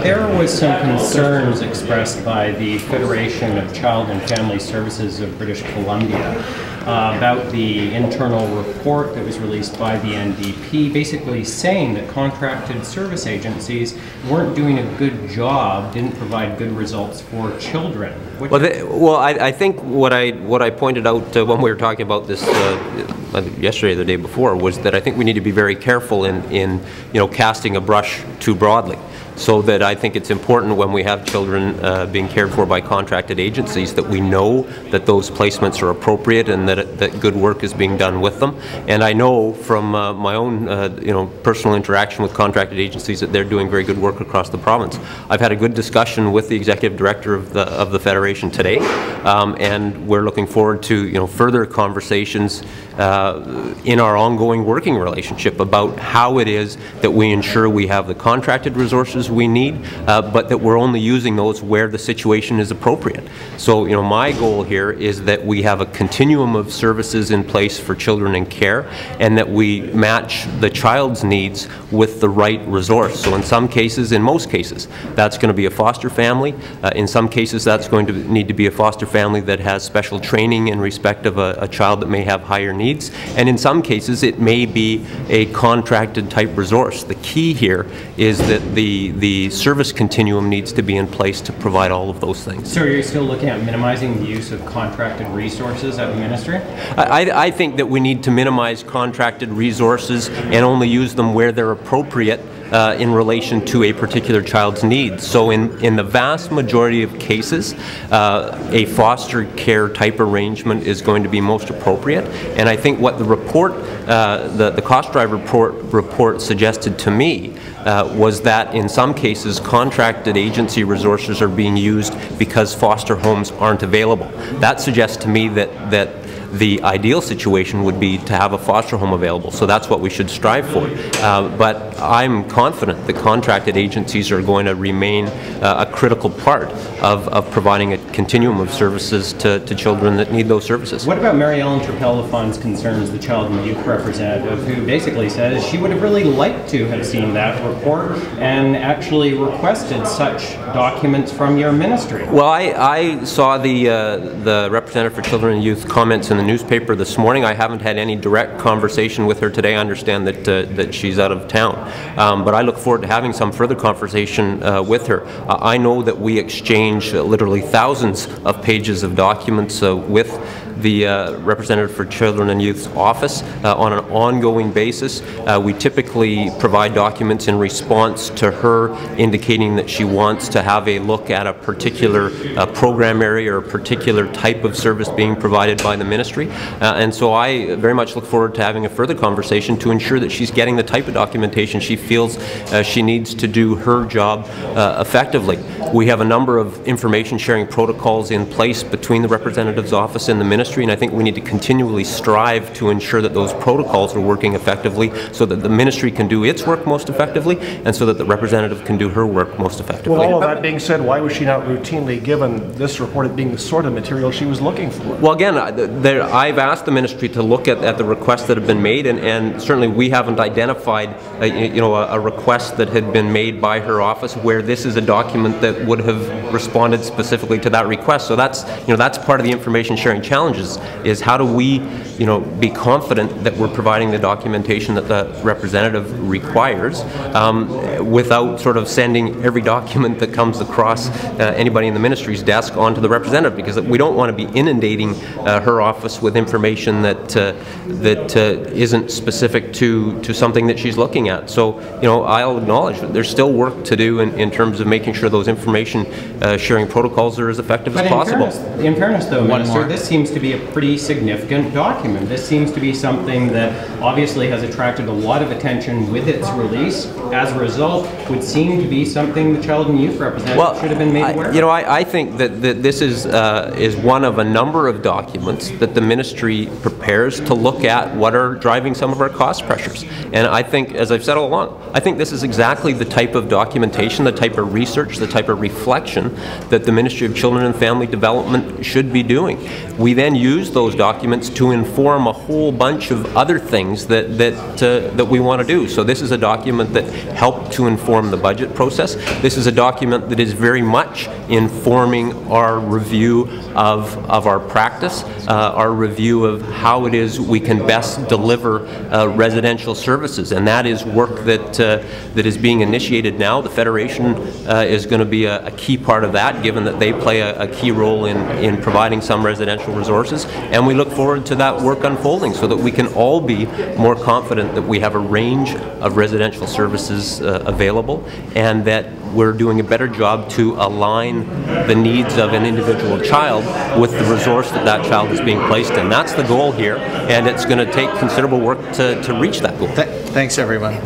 there was some concerns expressed by the Federation of Child and Family Services of British Columbia about the internal report that was released by the NDP, basically saying that contracted service agencies weren't doing a good job, didn't provide good results for children. I think what I pointed out when we were talking about this yesterday or the day before was that I think we need to be very careful in casting a brush too broadly. So that I think it's important when we have children being cared for by contracted agencies that we know that those placements are appropriate and that good work is being done with them. And I know from my own personal interaction with contracted agencies that they're doing very good work across the province. I've had a good discussion with the executive director of the Federation today, and we're looking forward to further conversations in our ongoing working relationship about how it is that we ensure we have the contracted resources we need, but that we're only using those where the situation is appropriate. So, my goal here is that we have a continuum of services in place for children in care, and that we match the child's needs with the right resource. So in some cases, in most cases, that's going to be a foster family. In some cases, that's going to need to be a foster family that has special training in respect of a child that may have higher needs. And in some cases, it may be a contracted type resource. The key here is that the service continuum needs to be in place to provide all of those things. So are you still looking at minimizing the use of contracted resources at the ministry? I think that we need to minimize contracted resources and only use them where they're appropriate in relation to a particular child's needs. So in the vast majority of cases, a foster care type arrangement is going to be most appropriate. And I think what the report, the cost driver report suggested to me was that in some cases contracted agency resources are being used because foster homes aren't available. That suggests to me that the ideal situation would be to have a foster home available, so that's what we should strive for. But I'm confident that contracted agencies are going to remain a critical part of providing a continuum of services to children that need those services. What about Mary Ellen Trapel-Lafon's concerns, the child and youth representative, who basically says she would have really liked to have seen that report and actually requested such documents from your ministry? Well, I saw the representative for children and youth comments in the newspaper this morning. I haven't had any direct conversation with her today. I understand that she's out of town, but I look forward to having some further conversation with her. I know that we exchange literally thousands of pages of documents with the representative for children and youth's office on an ongoing basis. We typically provide documents in response to her indicating that she wants to have a look at a particular program area or a particular type of service being provided by the ministry. And so I very much look forward to having a further conversation to ensure that she's getting the type of documentation she feels she needs to do her job effectively. We have a number of information sharing protocols in place between the representative's office and the ministry, and I think we need to continually strive to ensure that those protocols are working effectively so that the ministry can do its work most effectively and so that the representative can do her work most effectively. Well, all of that being said, why was she not routinely given this report as being the sort of material she was looking for? Well, again, I've asked the ministry to look at the requests that have been made, and certainly we haven't identified a request that had been made by her office where this is a document that would have responded specifically to that request. So that's part of the information sharing challenges, is how do we be confident that we're providing the documentation that the representative requires without sort of sending every document that comes across anybody in the ministry's desk onto the representative, because we don't want to be inundating her office with information that isn't specific to something that she's looking at. So I'll acknowledge that there's still work to do in terms of making sure those information sharing protocols are as effective as possible. In fairness though, Minister, this seems to be a pretty significant document. This seems to be something that obviously has attracted a lot of attention with its release. As a result, would seem to be something the child and youth representative should have been made aware of. I think that this is one of a number of documents that the ministry prepares to look at what are driving some of our cost pressures. And I think, as I've said all along, I think this is exactly the type of documentation, the type of research, the type of reflection that the Ministry of Children and Family Development should be doing. We then then use those documents to inform a whole bunch of other things that we want to do. So this is a document that helped to inform the budget process. This is a document that is very much informing our review of our practice, our review of how it is we can best deliver residential services, and that is work that is being initiated now. The Federation is going to be a key part of that, given that they play a key role in providing some residential resources, and we look forward to that work unfolding so that we can all be more confident that we have a range of residential services available, and that we're doing a better job to align the needs of an individual child with the resource that child is being placed in. That's the goal here, and it's going to take considerable work to reach that goal. Thanks, everyone.